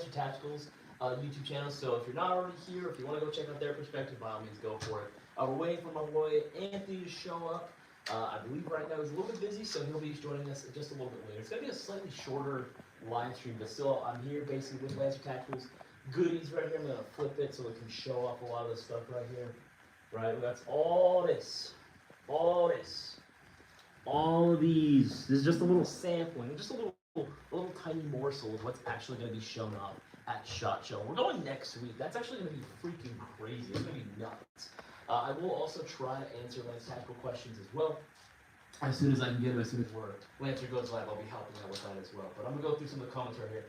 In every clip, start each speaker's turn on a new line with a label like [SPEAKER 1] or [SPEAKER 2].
[SPEAKER 1] Lancer Tacticals YouTube channel. So if you're not already here, if you want to go check out their perspective, by all means, go for it. We're waiting for my boy Anthony to show up. I believe right now he's a little bit busy, so he'll be joining us just a little bit later. It's going to be a slightly shorter live stream, but still, I'm here basically with Lancer Tacticals. Goodies right here. I'm going to flip it so it can show off a lot of this stuff right here. Right, that's all this. All of these. This is just a little sampling, just a little tiny morsel of what's actually going to be shown off at SHOT Show. We're going next week. That's actually going to be freaking crazy. It's going to be nuts. I will also try to answer Lance tactical questions as well. As soon as I can get them, as soon as Lancer goes live, I'll be helping out with that as well. But I'm going to go through some of the comments right here.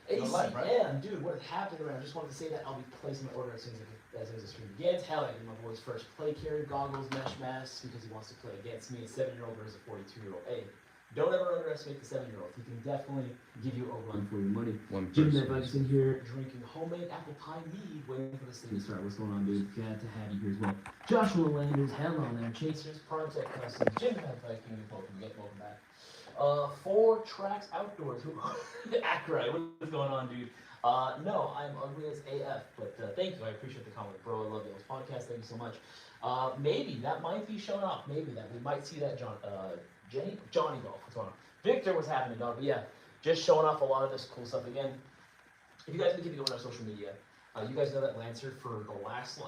[SPEAKER 1] ACM, right? Dude, what happened around? I just wanted to say that I'll be placing my order as soon as the stream begins. Hell, I give my boy's first play carry, goggles, mesh mask, because he wants to play against me, a 7-year-old versus a 42-year-old. Hey, don't ever underestimate the 7-year-old. He can definitely give you a run for your money. Jim Medbugs in here drinking homemade apple pie mead, waiting for this thing to start. What's going on, dude? Glad to have you here as well. Joshua Landers, hello there. Chasers, Project Custom, Jim Medbugs, welcome back. 4 Tracks Outdoors. Accurate. What's going on, dude? No, I'm ugly as AF, but thank you. I appreciate the comment, bro. I love y'all's podcast. Thank you so much. Maybe that might be shown off. Maybe that we might see that Johnny Golf. What's going on? Victor, what's happening, dog? But yeah, just showing off a lot of this cool stuff again. If you guys have been keeping up with our social media, you guys know that Lancer for the last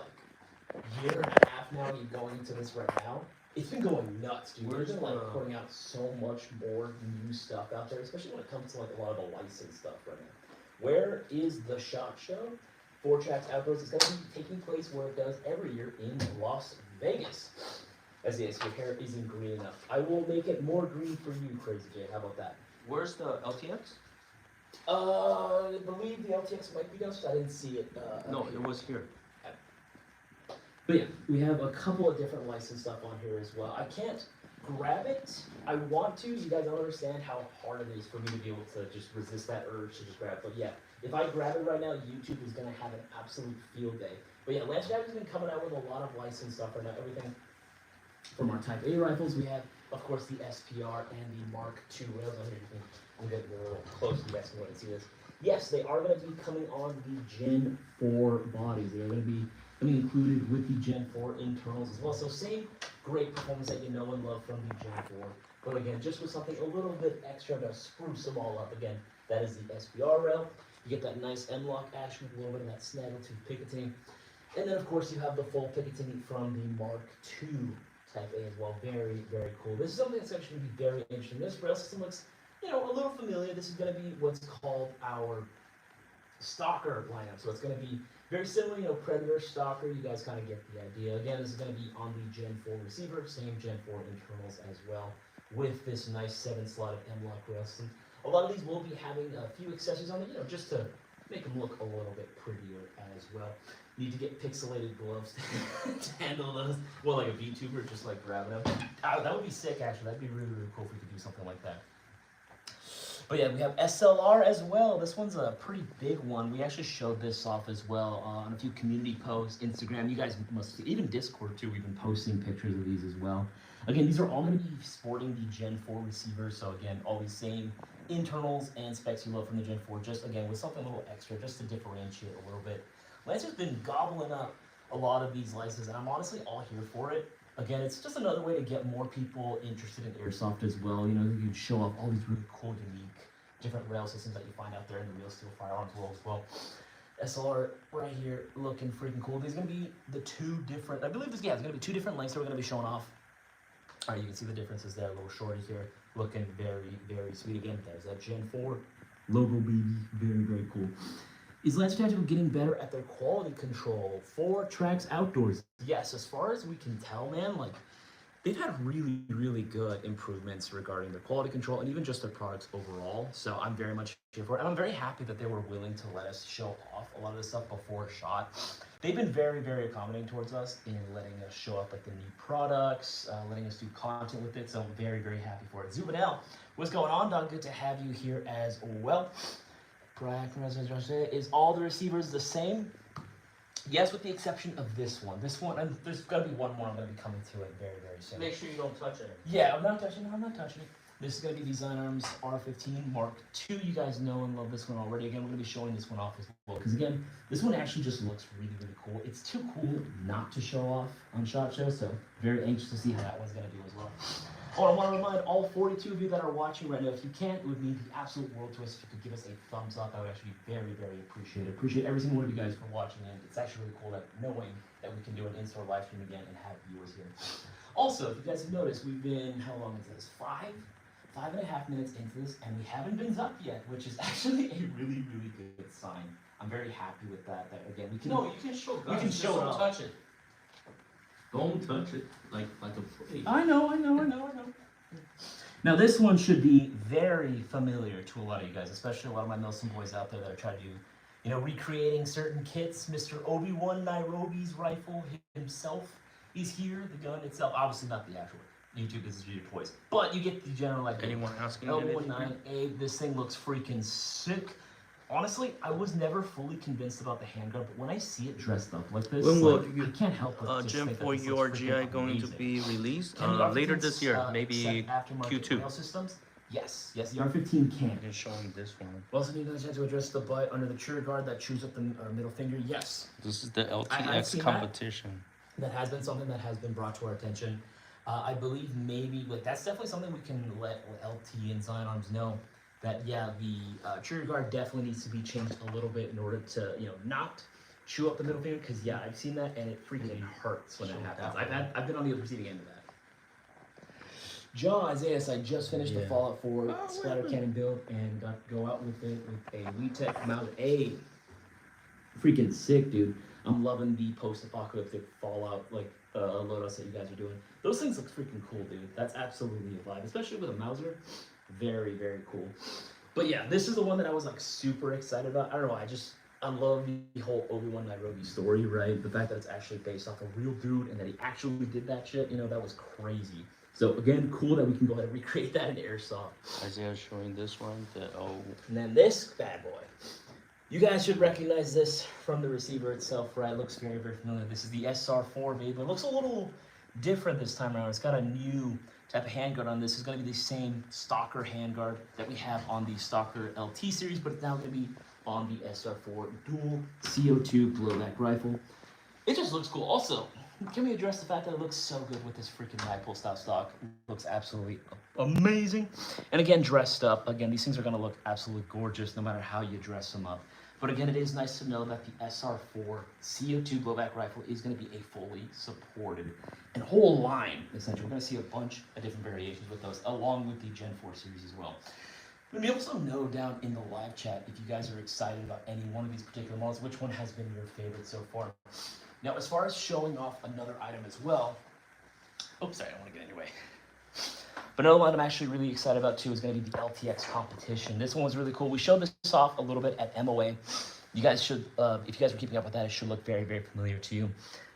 [SPEAKER 1] year and a half now, you going into this right now. It's been going nuts, dude. We're just putting out so much more new stuff out there, especially when it comes to a lot of the licensed stuff right now. Where is the SHOT Show? 4 Tracks Outdoors. It's going to be taking place where it does every year in Las Vegas. As yes, your hair isn't green enough. I will make it more green for you, Crazy J. How about that?
[SPEAKER 2] Where's the LTX?
[SPEAKER 1] I believe the LTX might be downstairs. I didn't see it.
[SPEAKER 2] No, it was here.
[SPEAKER 1] But yeah, we have a couple of different licensed stuff on here as well. I can't grab it. I want to. You guys don't understand how hard it is for me to be able to just resist that urge to just grab it. But yeah, if I grab it right now, YouTube is going to have an absolute field day. But yeah, Lancer has been coming out with a lot of licensed stuff right now. Everything from our Type A rifles. We have, of course, the SPR and the Mark II rails. I'm getting a little close so you guys can go and see this. Yes, they are going to be coming on the Gen 4 bodies. They are going to be included with the Gen 4 internals as well. So same great performance that you know and love from the Gen 4. But again, just with something a little bit extra to spruce them all up. Again, that is the SPR rail. You get that nice M-lock ash with a little bit of that snaggletooth picatinny. And then, of course, you have the full picatinny from the Mark II Type A as well. Very, very cool. This is something that's actually going to be very interesting. This rail system looks, a little familiar. This is going to be what's called our Stalker lineup. So it's going to be very similar, Predator, Stalker. You guys kind of get the idea. Again, this is going to be on the Gen 4 receiver, same Gen 4 internals as well, with this nice 7-slotted M-lock rail system. A lot of these will be having a few accessories on it, just to make them look a little bit prettier as well. You need to get pixelated gloves to handle those. Well, like a VTuber, just grabbing them. That would be sick, actually. That'd be really, really cool if we could do something like that. But yeah, we have SLR as well. This one's a pretty big one. We actually showed this off as well on a few community posts, Instagram. You guys must see, even Discord too. We've been posting pictures of these as well. Again, these are all going to be sporting the Gen 4 receivers. So again, all these same internals and specs you love from the Gen 4, just again with something a little extra, just to differentiate a little bit. Lancer's been gobbling up a lot of these licenses, and I'm honestly all here for it. Again, it's just another way to get more people interested in airsoft as well. You can show off all these really cool, unique, different rail systems that you find out there in the Real Steel Firearms world as well. SLR right here, looking freaking cool. There's going to be the 2 different, I believe there's going to be 2 different lengths that we're going to be showing off. All right, you can see the differences there. A little shorty here, looking very, very sweet. Again, there's that Gen 4 logo, baby. Very, very cool. Is Lancer Tactical getting better at their quality control? 4 Tracks Outdoors. Yes, as far as we can tell, man, they've had really, really good improvements regarding their quality control and even just their products overall. So I'm very much here for it. And I'm very happy that they were willing to let us show off a lot of this stuff before SHOT. They've been very, very accommodating towards us in letting us show up the new products, letting us do content with it. So I'm very, very happy for it. Zubanel, what's going on, dog? Good to have you here as well. Is all the receivers the same? Yes, with the exception of this one. This one, and there's got to be one more. I'm going to be coming to it very, very soon.
[SPEAKER 2] Make sure you don't touch it.
[SPEAKER 1] Yeah, I'm not touching it. This is going to be Design Arms R15 Mark II. You guys know and love this one already. Again, we're going to be showing this one off as well. Because again, this one actually just looks really, really cool. It's too cool not to show off on SHOT Show, so very anxious to see how that one's going to do as well. Oh, I want to remind all 42 of you that are watching right now, if you can, it would mean the absolute world to us if you could give us a thumbs up. I would actually be very, very appreciated. Appreciate every single one of you guys for watching, and it's actually really cool that knowing that we can do an in-store live stream again and have viewers here. Also, if you guys have noticed, we've been, how long is this? 5.5 minutes into this, and we haven't been zucked yet, which is actually a really, really good sign. I'm very happy with that. That again, we can.
[SPEAKER 2] No, you can show.
[SPEAKER 1] We can show it
[SPEAKER 2] Don't
[SPEAKER 1] off.
[SPEAKER 2] touch it. Don't touch it like a plate.
[SPEAKER 1] I know. Now this one should be very familiar to a lot of you guys, especially a lot of my Milsim boys out there that are trying to, recreating certain kits. Mr. Obi-Wan Nairobi's rifle himself is here. The gun itself, obviously not the actual YouTube, this is your toys, but you get the general idea.
[SPEAKER 2] Anyone asking anything?
[SPEAKER 1] L19A, this thing looks freaking sick. Honestly, I was never fully convinced about the handgun, but when I see it dressed up like this,
[SPEAKER 2] When will
[SPEAKER 1] I can't help but just
[SPEAKER 2] Jim,
[SPEAKER 1] think that
[SPEAKER 2] for
[SPEAKER 1] this
[SPEAKER 2] your
[SPEAKER 1] looks
[SPEAKER 2] GI
[SPEAKER 1] freaking
[SPEAKER 2] going to
[SPEAKER 1] amazing.
[SPEAKER 2] be released
[SPEAKER 1] Can the
[SPEAKER 2] later
[SPEAKER 1] R15s,
[SPEAKER 2] this year,
[SPEAKER 1] accept
[SPEAKER 2] maybe
[SPEAKER 1] aftermarket
[SPEAKER 2] Q2.
[SPEAKER 1] rail systems? Yes, the R15 can.
[SPEAKER 2] You can show me this one.
[SPEAKER 1] We also need another chance to address the butt under the trigger guard that chews up the middle finger. Yes,
[SPEAKER 2] This is the
[SPEAKER 1] I've
[SPEAKER 2] LTX
[SPEAKER 1] seen that.
[SPEAKER 2] competition.
[SPEAKER 1] that has been something that has been brought to our attention. I believe maybe, but that's definitely something we can let LT and Zion Arms know. That yeah, the trigger guard definitely needs to be changed a little bit in order to not chew up the middle finger. Because yeah, I've seen that and it freaking hurts when that happens. I've been on the receiving end of that. John Isaiah, I just finished the
[SPEAKER 2] Yeah.
[SPEAKER 1] Fallout 4 splatter cannon build and got to go out with it with a WeTech Mauser. Freaking sick, dude. I'm loving the post-apocalyptic Fallout loadouts that you guys are doing. Those things look freaking cool, dude. That's absolutely a vibe, especially with a Mauser. Very, very cool. But yeah, this is the one that I was like super excited about. I don't know, I love the whole Obi-Wan Nairobi story, right? The fact that it's actually based off a real dude and that he actually did that shit, that was crazy. So again, cool that we can go ahead and recreate that in Airsoft.
[SPEAKER 2] Isaiah showing this one.
[SPEAKER 1] And then this bad boy. You guys should recognize this from the receiver itself, right? It looks very, very familiar. This is the SR4, baby. It looks a little different this time around. It's got a new type of handguard on this. It's going to be the same Stalker handguard that we have on the Stalker LT series, but it's now going to be on the SR4 dual CO2 blowback rifle. It just looks cool. Also, can we address the fact that it looks so good with this freaking Magpul style stock? It looks absolutely amazing. And again, dressed up. Again, these things are going to look absolutely gorgeous no matter how you dress them up. But again, it is nice to know that the SR4 CO2 blowback rifle is going to be a fully supported and whole line, essentially. We're going to see a bunch of different variations with those, along with the Gen 4 series as well. Let me also know down in the live chat if you guys are excited about any one of these particular models, which one has been your favorite so far. Now, as far as showing off another item as well, oops, sorry, I don't want to get in your way. But another one I'm actually really excited about too is going to be the LTX competition. This one was really cool. We showed this off a little bit at MOA. You guys should, if you guys were keeping up with that, it should look very, very familiar to you.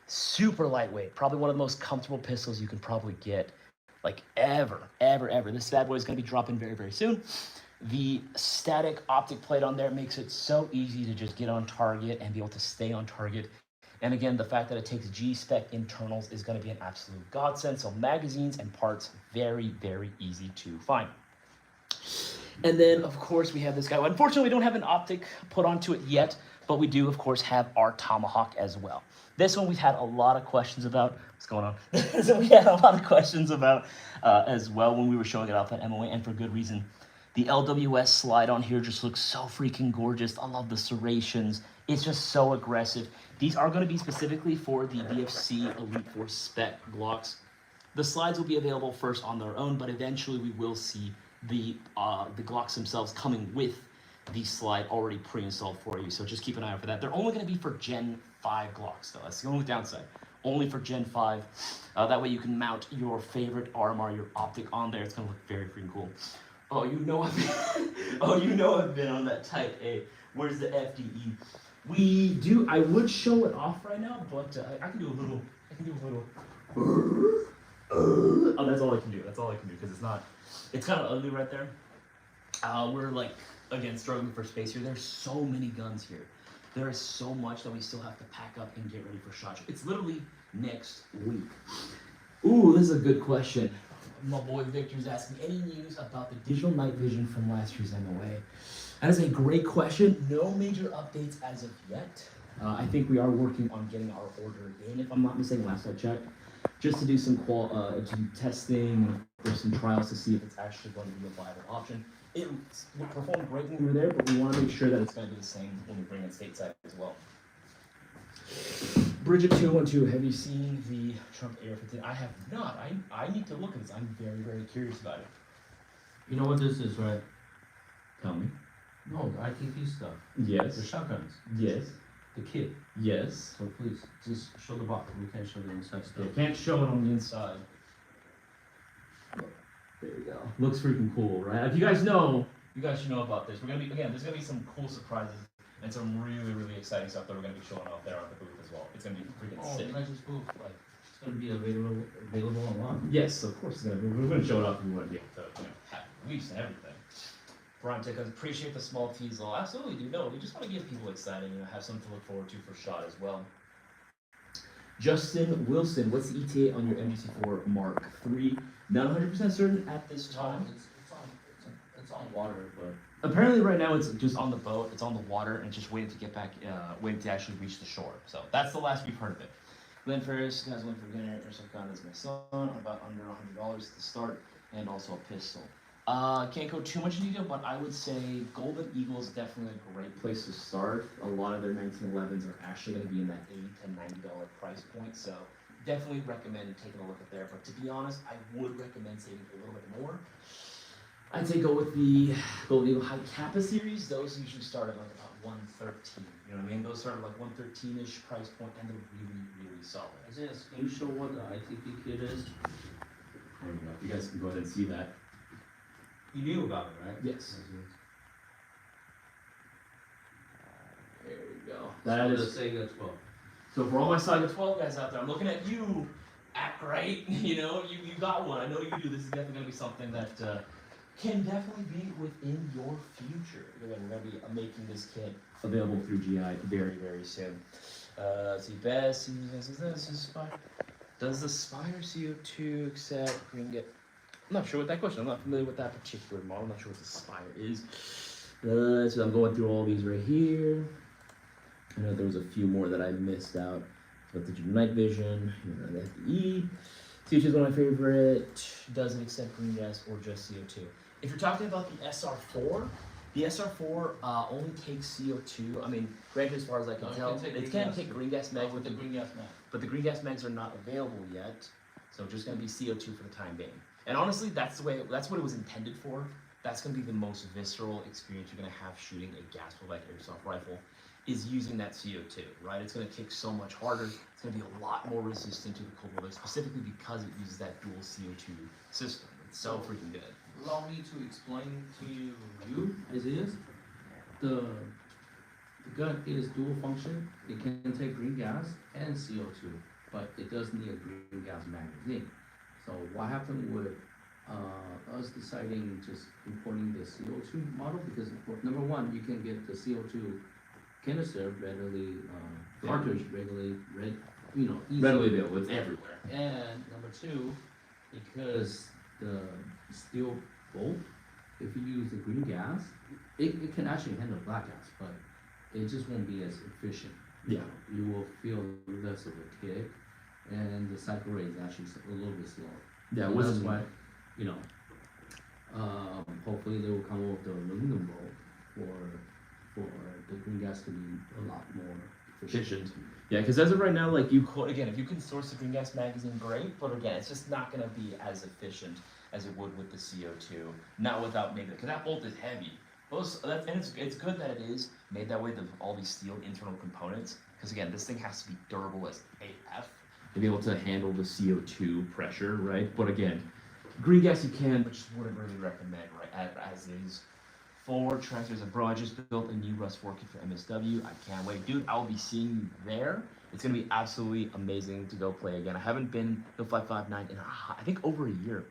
[SPEAKER 1] Super lightweight, probably one of the most comfortable pistols you can probably get, like ever. This bad boy is going to be dropping very, very soon. The static optic plate on there makes it so easy to just get on target and be able to stay on target. And again, the fact that it takes G-Spec internals is going to be an absolute godsend. So magazines and parts, very, very easy to find. And then, of course, we have this guy. Unfortunately, we don't have an optic put onto it yet, but we do, of course, have our Tomahawk as well. This one we've had a lot of questions about. What's going on? So we had a lot of questions about as well when we were showing it off at MOA, and for good reason. The LWS slide on here just looks so freaking gorgeous. I love the serrations. It's just so aggressive. These are going to be specifically for the BFC Elite Force spec Glocks. The slides will be available first on their own, but eventually we will see the Glocks themselves coming with the slide already pre-installed for you. So just keep an eye out for that. They're only going to be for Gen 5 Glocks, though. That's the only downside. Only for Gen 5. That way you can mount your favorite RMR, your optic on there. It's going to look very freaking cool. Oh, I've been on that Type A. Where's the FDE? I would show it off right now, but I can do a little. Oh, that's all I can do. Because it's kind of ugly right there. We're again, struggling for space here. There's so many guns here. There is so much that we still have to pack up and get ready for SHOT Show. It's literally next week. Ooh, this is a good question. my boy Victor's asking any news about the digital night vision from last year's MOA. That is a great question. No major updates as of yet. I think we are working on getting our order in, if I'm not mistaken, last I checked, just to do some testing or some trials to see if it's actually going to be a viable option. It performed great when we were there, but we want to make sure that it's going to be the same when we bring it stateside as well. Bridget 212, have you seen the Trump Air 15? I have not. I need to look at this. I'm very, very curious about it.
[SPEAKER 2] You know what this is, right?
[SPEAKER 1] Tell me.
[SPEAKER 2] No, the ITP stuff. The
[SPEAKER 1] Yes.
[SPEAKER 2] shotguns.
[SPEAKER 1] Yes.
[SPEAKER 2] The kit.
[SPEAKER 1] Yes.
[SPEAKER 2] So please, just show the box. We can't show the inside stuff.
[SPEAKER 1] You can't show it on the inside. There you go. Looks freaking cool, right? If you guys know, you guys should know about this. We're gonna be there's gonna be some cool surprises and some really, really exciting stuff that we're gonna be showing off there on the booth as well. It's gonna be freaking
[SPEAKER 2] Oh,
[SPEAKER 1] sick.
[SPEAKER 2] not just booth, like, it's gonna be available online.
[SPEAKER 1] Yes, of course it's gonna be. We're gonna show it off and we wanna be able to, have leaves and everything. Brian Tickens, appreciate the small teasel. Absolutely, dude. No, we just want to get people excited, have something to look forward to for SHOT as well. Justin Wilson, what's the ETA on your MGC4 Mark III? Not 100% certain at this time.
[SPEAKER 2] It's on water, but
[SPEAKER 1] Apparently, right now it's just on the boat. It's on the water and just waiting to get back, waiting to actually reach the shore. So that's the last we've heard of it. Glenn Ferris, guys went for dinner. Ersokan is my son. About under $100 to start, and also a pistol. Can't go too much in detail, but I would say Golden Eagle is definitely a great place to start. A lot of their 1911s are actually going to be in that $80 to $90 price point, so definitely recommend taking a look at there. But to be honest, I would recommend saving a little bit more. I'd say go with the Golden Eagle High Kappa series. Those usually start at like about 113. You know what I mean? Those start at like 113-ish price point, and they're really, really solid.
[SPEAKER 2] can you show what the ITP kit is?
[SPEAKER 1] There you go. You guys can go ahead and see that.
[SPEAKER 2] You knew about it, right?
[SPEAKER 1] Yes. There we go.
[SPEAKER 2] That is the Sega 12.
[SPEAKER 1] So for all my Saga 12 guys out there, I'm looking at you. Act right. You know, you got one. I know you do. This is definitely going to be something that can definitely be within your future. Again, we're going to be making this kit available through GI very, very soon. See, best. Does the Spire CO2 accept green get? I'm not sure what that question. I'm not familiar with that particular model. I'm not sure what the Spire is. So I'm going through all these right here. I know there was a few more that I missed out. So digital night vision, the FDE. CO2 is one of my favorite. Doesn't accept green gas or just CO2. If you're talking about the SR4, the SR4 only takes CO2. I mean, granted, as far as I can tell, it can take green gas mags with the green gas mag, but the green gas mags are not available yet. So just going to be CO2 for the time being. And honestly, that's what it was intended for. That's going to be the most visceral experience you're going to have shooting a gas-filled airsoft rifle, is using that CO2, right? It's going to kick so much harder. It's going to be a lot more resistant to the cold weather, specifically because it uses that dual CO2 system. It's so freaking good.
[SPEAKER 2] Allow me to explain to you as is. The gun is dual function. It can take green gas and CO2, but it does need a green gas magazine. So what happened with us deciding just importing the CO2 model, because number one, you can get the CO2 canister readily, cartridge readily, easily.
[SPEAKER 1] Readily available. It's everywhere.
[SPEAKER 2] And number two, because the steel bolt, if you use the green gas, it can actually handle black gas, but it just won't be as efficient.
[SPEAKER 1] Yeah.
[SPEAKER 2] You will feel less of a kick, and the cycle rate is actually a little bit slower.
[SPEAKER 1] Yeah,
[SPEAKER 2] So that's why, hopefully they will come up with the aluminum bolt for the green gas to be a lot more efficient.
[SPEAKER 1] Yeah, because as of right now, like again, if you can source the green gas magazine, great. But again, it's just not going to be as efficient as it would with the CO2. Not without maybe, because that bolt is heavy. It's good that it is made that way. All these steel internal components, because again, this thing has to be durable as AF to be able to handle the CO2 pressure, right? But again, green gas you can, but just wouldn't really recommend, right? As is. Forward transfers, and bro, I just built a new Rust 4 kit for MSW. I can't wait, dude. I'll be seeing you there. It's gonna be absolutely amazing to go play again. I haven't been to 559 in I think over a year.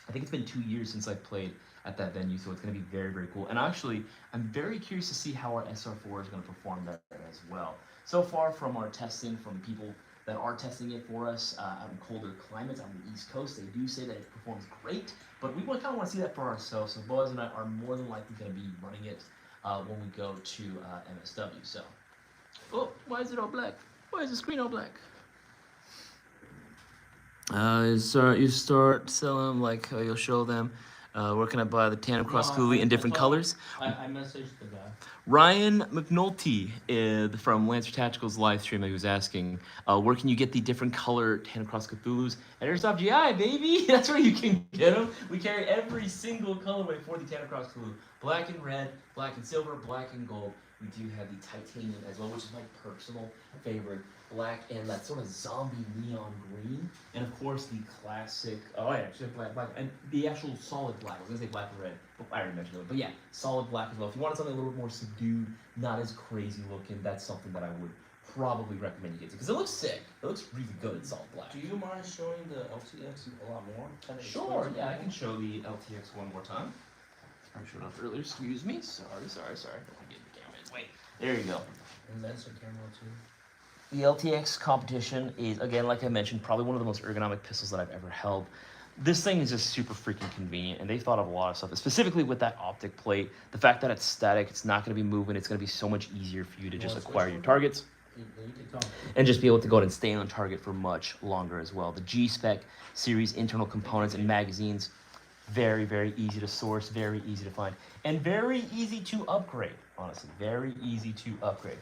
[SPEAKER 1] I think it's been 2 years since I played at that venue, so it's gonna be very, very cool. And actually, I'm very curious to see how our SR4 is gonna perform there as well. So far from our testing, from people that are testing it for us out in colder climates on the East Coast. They do say that it performs great, but we kind of want to see that for ourselves. So Boaz and I are more than likely going to be running it when we go to MSW. So, oh, why is it all black? Why is the screen all black? You start selling like you'll show them. Where can I buy the tandem cross coolie in different colors?
[SPEAKER 2] I messaged the guy.
[SPEAKER 1] Ryan McNulty from Lancer Tactical's live stream, he was asking, where can you get the different color Tandem Cross Cthulhu's at Airsoft GI, baby? That's where you can get them. We carry every single colorway for the Tandem Cross Cthulhu. Black and red, black and silver, black and gold. We do have the titanium as well, which is my personal favorite. Black and that sort of zombie neon green. And of course the classic, black, and the actual solid black. I was gonna say black and red, but I already mentioned it. But yeah, solid black as well. If you wanted something a little bit more subdued, not as crazy looking, that's something that I would probably recommend you get to. Because it looks sick. It looks really good in solid black.
[SPEAKER 2] Do you mind showing the LTX a lot more?
[SPEAKER 1] Sure, yeah, I can show the LTX one more time. I showed up earlier, excuse me. Sorry. Don't want to get the camera in the way. There you go.
[SPEAKER 2] And Lancer camera too.
[SPEAKER 1] The LTX competition is, again, like I mentioned, probably one of the most ergonomic pistols that I've ever held. This thing is just super freaking convenient, and they've thought of a lot of stuff, specifically with that optic plate. The fact that it's static, it's not going to be moving, it's going to be so much easier for you to just acquire your targets and just be able to go ahead and stay on target for much longer as well. The G-Spec series internal components and magazines, very, very easy to source, very easy to find, and very easy to upgrade, honestly, very easy to upgrade.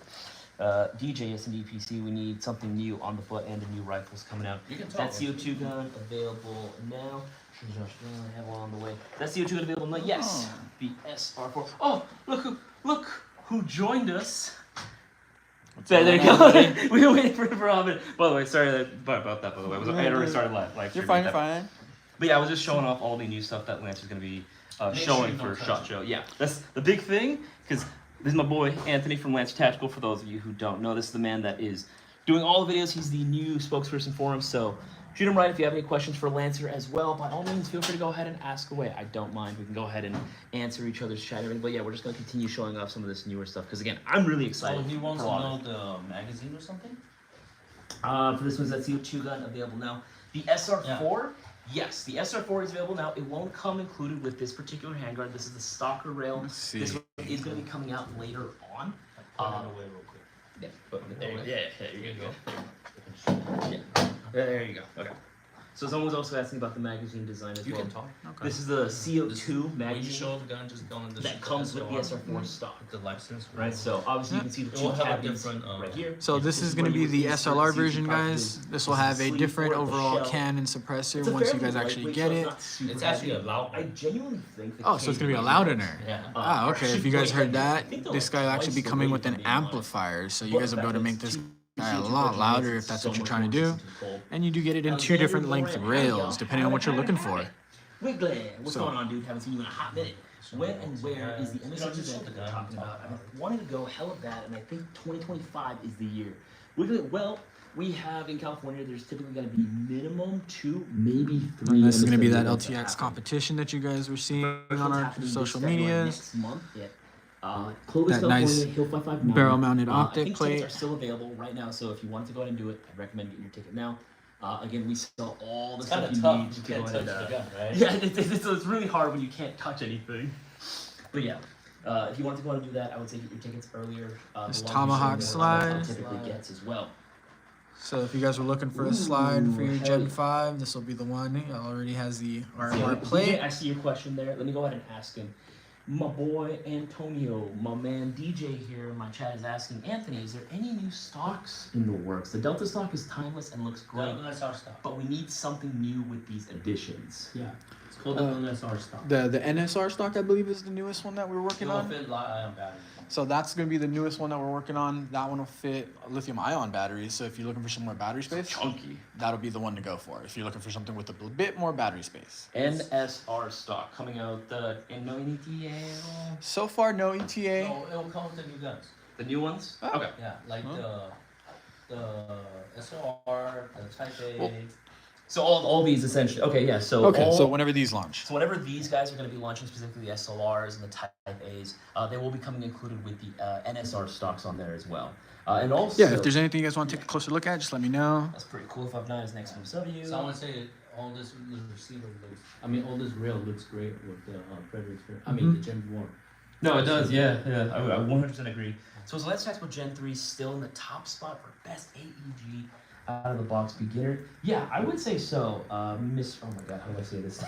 [SPEAKER 1] DJ SMD PC, we need something new on the butt and the new rifles coming out. That CO2 gun available now. I have one on the way. That CO2 gun available now. Yes, the SR4. Oh, look who joined us. There you go. We were waiting for Robin. By the way, sorry about that. By the way, I had already started live.
[SPEAKER 3] You're fine.
[SPEAKER 1] But yeah, I was just showing off all the new stuff that Lance is going to be showing for SHOT Show. Yeah, that's the big thing, because this is my boy Anthony from Lancer Tactical. For those of you who don't know, this is the man that is doing all the videos. He's the new spokesperson for him. So shoot him right if you have any questions for Lancer as well. By all means, feel free to go ahead and ask away. I don't mind. We can go ahead and answer each other's chat and everything. But yeah, we're just going to continue showing off some of this newer stuff. Because again, I'm really excited.
[SPEAKER 2] So he wants to know the magazine or something?
[SPEAKER 1] For this one's that CO2 gun available now. The SR4, yes, the SR4 is available now. It won't come included with this particular handguard. This is the Stalker rail. This one is going to be coming out later on.
[SPEAKER 2] Put it away real quick.
[SPEAKER 1] Yeah, there you go. Yeah, there you go. Okay. So someone was also asking about the magazine design as well.
[SPEAKER 2] You can talk.
[SPEAKER 3] Okay.
[SPEAKER 1] This is the CO2
[SPEAKER 2] When you
[SPEAKER 1] magazine
[SPEAKER 2] show the gun, just go on the
[SPEAKER 1] that comes with the SR4 stock.
[SPEAKER 2] The license.
[SPEAKER 1] Right, so obviously you can see the
[SPEAKER 2] It
[SPEAKER 1] two
[SPEAKER 2] will have a
[SPEAKER 1] cabinets
[SPEAKER 2] different,
[SPEAKER 1] right here.
[SPEAKER 3] So this is going to be the SLR version, guys. This will have a different overall
[SPEAKER 1] shell.
[SPEAKER 3] cannon suppressor once you guys actually get it.
[SPEAKER 2] It's actually a loud.
[SPEAKER 1] I genuinely think that
[SPEAKER 3] Oh, so it's going to be a loudener.
[SPEAKER 2] Yeah.
[SPEAKER 3] Ah, okay. If you guys heard that, this guy will actually be coming with an amplifier, so you guys will be able to make this guy a lot louder if that's what you're trying to do. And you do get it in two different length rails, depending on what you're looking for.
[SPEAKER 1] Wiggly, what's
[SPEAKER 3] So-
[SPEAKER 1] going on, dude? Haven't seen you in a hot minute. When and where is the MSU event that they're talking about? I've been wanting to go, hell of that, and I think 2025 is the year. Wiggly, well, we have in California, there's typically going to be minimum 2, maybe 3.
[SPEAKER 3] And this is going to be that
[SPEAKER 1] MSW events
[SPEAKER 3] LTX
[SPEAKER 1] happen.
[SPEAKER 3] competition that you guys were seeing
[SPEAKER 1] First
[SPEAKER 3] on
[SPEAKER 1] one's
[SPEAKER 3] our
[SPEAKER 1] happening this
[SPEAKER 3] social
[SPEAKER 1] February
[SPEAKER 3] medias.
[SPEAKER 1] Next month, yeah. Clovis,
[SPEAKER 3] That
[SPEAKER 1] California,
[SPEAKER 3] nice
[SPEAKER 1] Hill 559.
[SPEAKER 3] barrel-mounted
[SPEAKER 1] I
[SPEAKER 3] optic
[SPEAKER 1] think
[SPEAKER 3] plate.
[SPEAKER 1] tickets are still available right now, so if you want to go ahead and do it, I'd recommend getting your ticket now. Again, we sell all the
[SPEAKER 2] It's
[SPEAKER 1] stuff
[SPEAKER 2] kind
[SPEAKER 1] you
[SPEAKER 2] of tough.
[SPEAKER 1] need
[SPEAKER 2] You
[SPEAKER 1] to go
[SPEAKER 2] can't touch
[SPEAKER 1] ahead.
[SPEAKER 2] the gun, right?
[SPEAKER 1] Yeah, it's really hard when you can't touch anything. But yeah, if you want to go ahead and do that, I would say get your tickets earlier.
[SPEAKER 3] This
[SPEAKER 1] The longer you
[SPEAKER 3] Tomahawk
[SPEAKER 1] stay, the more
[SPEAKER 3] slide.
[SPEAKER 1] it typically gets as well.
[SPEAKER 3] So if you guys were looking for a slide for your
[SPEAKER 1] Ooh,
[SPEAKER 3] Gen
[SPEAKER 1] hell
[SPEAKER 3] 5, this will be the one. It already has the
[SPEAKER 1] So,
[SPEAKER 3] RMR
[SPEAKER 1] DJ,
[SPEAKER 3] plate.
[SPEAKER 1] I see your question there. Let me go ahead and ask him. My boy Antonio, my man DJ here in my chat is asking, Anthony, is there any new stocks in the works? The Delta stock is timeless and looks great,
[SPEAKER 2] NSR stock.
[SPEAKER 1] but we need something new with these additions.
[SPEAKER 2] Yeah. It's called the NSR stock.
[SPEAKER 3] The NSR stock, I believe, is the newest one that we're
[SPEAKER 2] It
[SPEAKER 3] working
[SPEAKER 2] will
[SPEAKER 3] on.
[SPEAKER 2] fit lithium battery.
[SPEAKER 3] So that's going to be the newest one that we're working on. That one will fit lithium-ion batteries. So if you're looking for some more battery space,
[SPEAKER 1] Chunky.
[SPEAKER 3] that'll be the one to go for. If you're looking for something with a bit more battery space.
[SPEAKER 1] NSR stock coming out in no ETA.
[SPEAKER 3] So far, no ETA.
[SPEAKER 2] No, it will come with the new guns.
[SPEAKER 1] The new ones?
[SPEAKER 3] Oh.
[SPEAKER 1] Okay.
[SPEAKER 2] Yeah, like
[SPEAKER 3] Huh?
[SPEAKER 2] the SLR, the Type A.
[SPEAKER 3] Well,
[SPEAKER 1] So all these essentially. Okay, yeah. So
[SPEAKER 3] Okay, so whenever these launch.
[SPEAKER 1] So whenever these guys are going to be launching, specifically the SLRs and the Type A's, they will be coming included with the NSR stocks on there as well. And also,
[SPEAKER 3] Yeah, if there's anything you guys want to take a closer look at, just let me know.
[SPEAKER 1] that's pretty cool. 5.9 is next XMW.
[SPEAKER 2] So I want to say all this receiver looks, I mean, all this rail looks great with the Predator. I mean, the Gen 4.
[SPEAKER 1] No, it does. Yeah. I 100% agree. So Let's Tactical Gen 3 still in the top spot for best AEG out of the box beginner. Yeah, I would say so. Oh my God, how do I say this?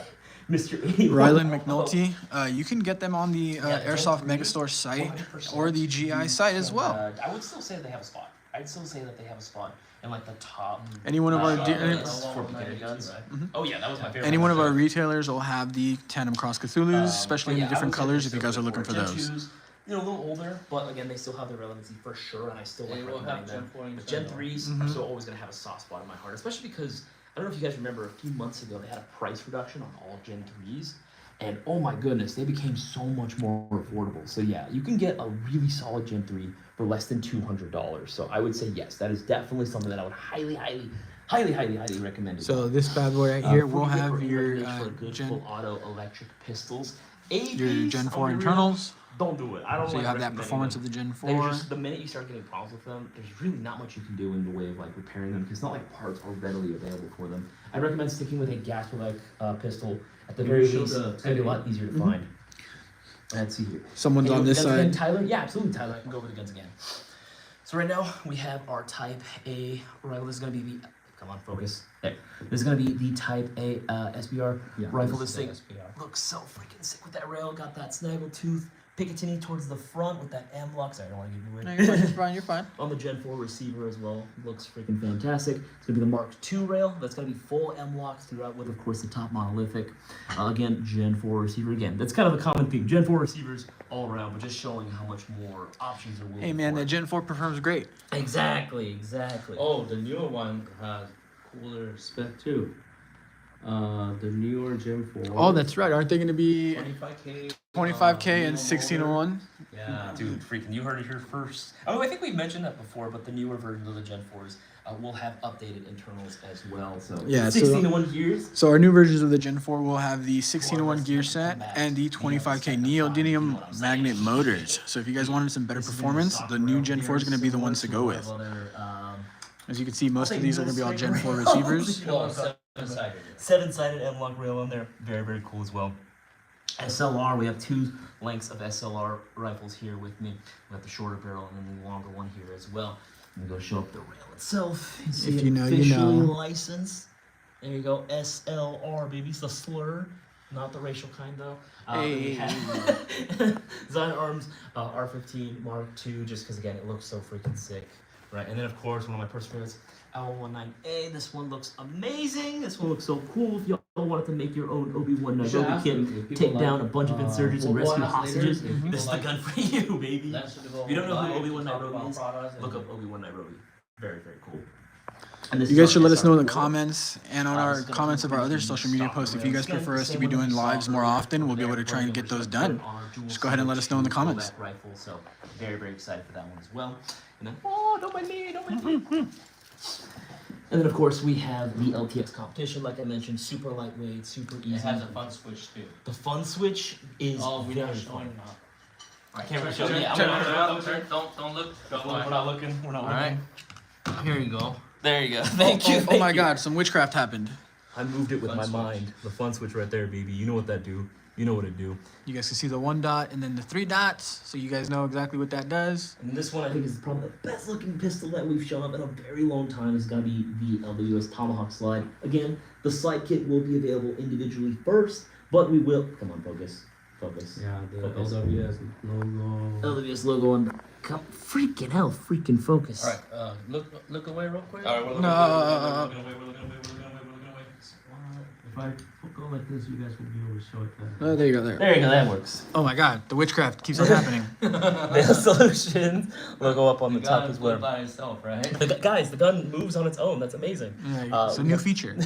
[SPEAKER 1] Mr. 81.
[SPEAKER 3] Ryland McNulty, you can get them on the
[SPEAKER 1] Yeah,
[SPEAKER 3] Airsoft
[SPEAKER 1] Gen 3,
[SPEAKER 3] Megastore site
[SPEAKER 1] 100%.
[SPEAKER 3] or the GI site as well.
[SPEAKER 1] I would still say that they have a spot. I'd still say that they have a spot in like the top.
[SPEAKER 3] Any one of our
[SPEAKER 1] list for beginner guns. Oh yeah, that was my favorite.
[SPEAKER 3] Any one of our retailers will have the Tandem Cross Cthulhus, especially
[SPEAKER 1] But
[SPEAKER 3] in
[SPEAKER 1] yeah,
[SPEAKER 3] the different
[SPEAKER 1] I would say
[SPEAKER 3] colors
[SPEAKER 1] they're
[SPEAKER 3] if you
[SPEAKER 1] still
[SPEAKER 3] guys are
[SPEAKER 1] good
[SPEAKER 3] looking for
[SPEAKER 1] Gen
[SPEAKER 3] those.
[SPEAKER 1] 2s, a little older, but again, they still have their relevancy for sure, and I still like
[SPEAKER 2] They will
[SPEAKER 1] recommending
[SPEAKER 2] have
[SPEAKER 1] them.
[SPEAKER 2] Gen 4
[SPEAKER 1] But Gen
[SPEAKER 2] inside
[SPEAKER 1] 3s
[SPEAKER 3] Mhm.
[SPEAKER 1] are still always going to have a soft spot in my heart, especially because I don't know if you guys remember a few months ago they had a price reduction on all Gen 3s, and oh my goodness, they became so much more affordable. So yeah, you can get a really solid Gen 3 for less than $200. So I would say yes, that is definitely something that I would highly recommend. as well.
[SPEAKER 3] So this bad boy right here
[SPEAKER 1] Before
[SPEAKER 3] will
[SPEAKER 1] we get
[SPEAKER 3] have
[SPEAKER 1] for
[SPEAKER 3] your
[SPEAKER 1] innovators for good
[SPEAKER 3] Gen
[SPEAKER 1] full auto electric pistols.
[SPEAKER 3] your Gen 4
[SPEAKER 1] Unreal,
[SPEAKER 3] internals.
[SPEAKER 1] Don't do it. I don't.
[SPEAKER 3] So you
[SPEAKER 1] like
[SPEAKER 3] have that
[SPEAKER 1] recommending
[SPEAKER 3] performance
[SPEAKER 1] them.
[SPEAKER 3] of the Gen
[SPEAKER 1] They're
[SPEAKER 3] 4.
[SPEAKER 1] just, the minute you start getting problems with them, there's really not much you can do in the way of like repairing them because it's not like parts are readily available for them. I recommend sticking with a gas-like pistol. At the
[SPEAKER 2] Can
[SPEAKER 1] very
[SPEAKER 2] you show
[SPEAKER 1] least,
[SPEAKER 2] the
[SPEAKER 1] it's gonna be a lot easier to
[SPEAKER 3] Mhm.
[SPEAKER 1] find. Let's see here.
[SPEAKER 3] Someone's
[SPEAKER 1] Can you
[SPEAKER 3] on
[SPEAKER 1] go
[SPEAKER 3] this
[SPEAKER 1] with the guns again,
[SPEAKER 3] side.
[SPEAKER 1] Tyler? Yeah, absolutely, Tyler. I can go over the guns again. So right now we have our Type A rifle. This is gonna be the. Come on, focus. There. This is gonna be the Type A SBR rifle. This thing looks so freaking sick with that rail. Got that snaggle tooth Picatinny towards the front with that M-lock. Sorry, I don't want to give you away.
[SPEAKER 3] No, you're fine, you're fine, you're fine.
[SPEAKER 1] On the Gen 4 receiver as well. Looks freaking fantastic. It's going to be the Mark II rail. That's going to be full M-locks throughout with, of course, the top monolithic. Again, Gen 4 receiver. Again, that's kind of a common theme. Gen 4 receivers all around, but just showing how much more options are.
[SPEAKER 3] Hey man, that Gen 4 performs great.
[SPEAKER 1] Exactly.
[SPEAKER 2] Oh, the newer one has cooler spec too. The newer Gen 4.
[SPEAKER 3] Oh, that's right. Aren't they going to be
[SPEAKER 2] 25K.
[SPEAKER 3] 25K and
[SPEAKER 2] minimum
[SPEAKER 3] 1601?
[SPEAKER 2] order. Yeah,
[SPEAKER 1] Dude, freaking, you heard it here first. I think we've mentioned that before, but the newer versions of the Gen 4s will have updated internals as well. So
[SPEAKER 3] Yeah, so-
[SPEAKER 1] 16-1 gears.
[SPEAKER 3] So our new versions of the Gen 4 will have the 1601 gear set and the 25K neodymium magnet motors. So if you guys wanted some better performance, the new Gen 4 is going to be the ones to go with. As you can see, most of these are going to be all Gen 4 receivers.
[SPEAKER 2] Well, 7-sided.
[SPEAKER 1] 7-sided M-lock rail on there. Very, very cool as well. SLR, we have two lengths of SLR rifles here with me. We have the shorter barrel and then the longer one here as well. I'm going to show up the rail itself. See
[SPEAKER 3] If
[SPEAKER 1] it
[SPEAKER 3] you know, you
[SPEAKER 1] officially
[SPEAKER 3] know.
[SPEAKER 1] licensed. There you go, SLR, baby. It's the slur, not the racial kind though. We
[SPEAKER 3] Hey.
[SPEAKER 1] have Zion Arms R15 Mark II, just because again it looks so freaking sick, right? And then of course one of my personal favorites, L19A. This one looks amazing. This one looks so cool. If y'all wanted to make your own Obi-Wan Nairobi kit, take down a bunch of insurgents and rescue hostages, this is the gun for you, baby. If you don't know who Obi-Wan Nairobi is, look up Obi-Wan Nairobi. Very, very cool. And this
[SPEAKER 3] You
[SPEAKER 1] is
[SPEAKER 3] guys
[SPEAKER 1] our
[SPEAKER 3] should let us know in the
[SPEAKER 1] SR4.
[SPEAKER 3] comments and on our comments of our other social media posts. If you guys prefer us to be doing lives more often, we'll be able to try and get those done. Just go ahead and let us know in the comments.
[SPEAKER 1] Rifle, so very, very excited for that one as well. And then, oh, don't mind me, don't mind me. And then, of course, we have the LTX competition, like I mentioned, super lightweight, super easy.
[SPEAKER 2] It has a fun switch too.
[SPEAKER 1] The fun switch is
[SPEAKER 2] Oh, we're
[SPEAKER 1] very
[SPEAKER 2] not
[SPEAKER 1] fun.
[SPEAKER 2] showing now.
[SPEAKER 1] I can't really show
[SPEAKER 2] Turn,
[SPEAKER 1] you.
[SPEAKER 2] turn, turn, don't look.
[SPEAKER 1] We're not looking. We're not
[SPEAKER 2] All right.
[SPEAKER 1] looking.
[SPEAKER 2] Here you go.
[SPEAKER 1] There you go. Thank you.
[SPEAKER 3] Oh my god, some witchcraft happened.
[SPEAKER 1] I moved it with
[SPEAKER 2] Fun
[SPEAKER 1] my
[SPEAKER 2] switch.
[SPEAKER 1] mind. The fun switch right there, baby. You know what that do. You know what it do.
[SPEAKER 3] You guys can see the 1 dot and then the 3 dots, so you guys know exactly what that does.
[SPEAKER 1] And this one I think is probably the best looking pistol that we've shown up in a very long time. Is gonna be the LWS Tomahawk slide. Again, the slide kit will be available individually first, but we will. Come on, focus. Focus.
[SPEAKER 2] Yeah, the
[SPEAKER 1] Focus.
[SPEAKER 2] LWS logo.
[SPEAKER 1] LWS logo on. Freaking hell! Freaking focus.
[SPEAKER 2] All right, look away real quick.
[SPEAKER 1] All right, we're looking
[SPEAKER 3] No.
[SPEAKER 1] away, we're looking away, we're looking away, we're looking away, we're looking away.
[SPEAKER 2] If I go like this, you guys will be able to show it better.
[SPEAKER 3] Oh, there you go, there.
[SPEAKER 1] There you go, that works.
[SPEAKER 3] Oh my god, the witchcraft keeps on happening.
[SPEAKER 1] The solution logo up on the top as well.
[SPEAKER 2] by itself, right?
[SPEAKER 1] Guys, the gun moves on its own. That's amazing.
[SPEAKER 3] Yeah, it's a new feature.